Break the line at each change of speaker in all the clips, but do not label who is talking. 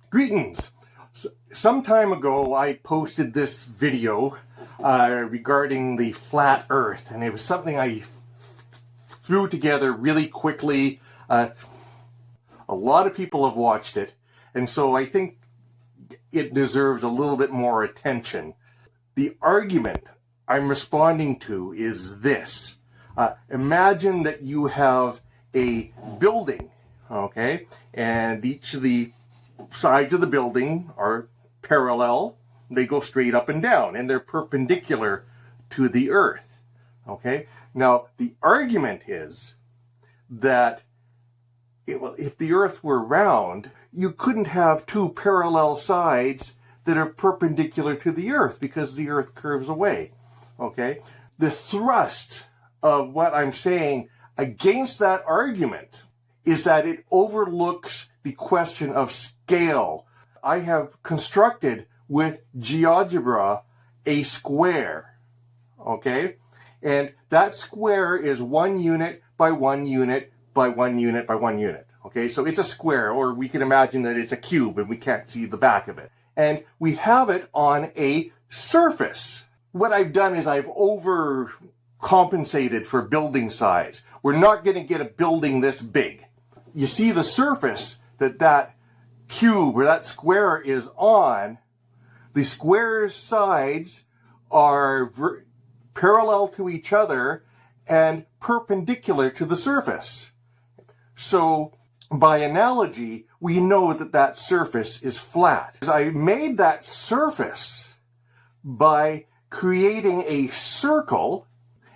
Greetings! Some time ago I posted this video regarding the flat earth, and it was something I threw together really quickly. A lot of people have watched it, and so I think it deserves a little bit more attention. The argument I'm responding to is this. Imagine that you have a building, okay, and each of the sides of the building are parallel. They go straight up and down, and they're perpendicular to the earth, okay? Now, the argument is that if the earth were round, you couldn't have two parallel sides that are perpendicular to the earth because the earth curves away, okay? The thrust of what I'm saying against that argument is that it overlooks the question of scale. I have constructed with Geogebra a square, okay? And that square is 1 unit by 1 unit by 1 unit by 1 unit, okay? So it's a square, or we can imagine that it's a cube and we can't see the back of it. And we have it on a surface. What I've done is I've overcompensated for building size. We're not going to get a building this big. You see the surface that cube or that square is on. The square's sides are parallel to each other and perpendicular to the surface. So by analogy, we know that that surface is flat. I made that surface by creating a circle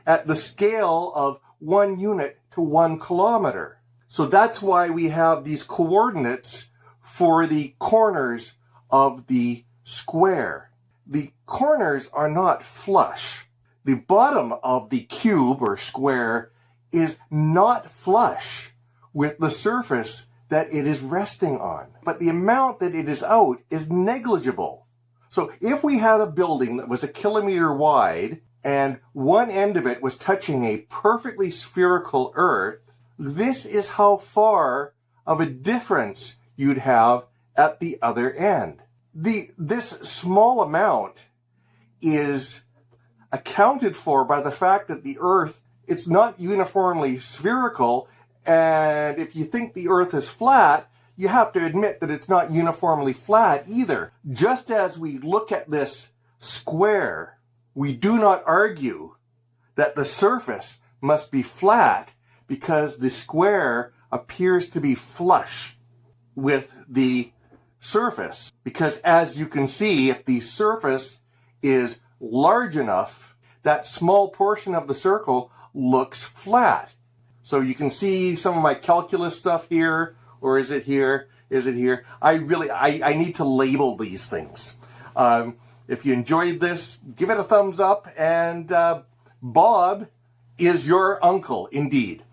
at the scale of 1 unit to 1 kilometer. So that's why we have these coordinates for the corners of the square. The corners are not flush. The bottom of the cube or square is not flush with the surface that it is resting on. But the amount that it is out is negligible. So if we had a building that was 1 kilometer wide and one end of it was touching a perfectly spherical earth, this is how far of a difference you'd have at the other end. This small amount is accounted for by the fact that the earth, it's not uniformly spherical, and if you think the earth is flat, you have to admit that it's not uniformly flat either. Just as we look at this square, we do not argue that the surface must be flat because the square appears to be flush with the surface. Because as you can see, if the surface is large enough, that small portion of the circle looks flat. So you can see some of my calculus stuff here, or is it here? Is it here? I need to label these things. If you enjoyed this, give it a thumbs up, and Bob is your uncle indeed.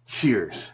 Cheers.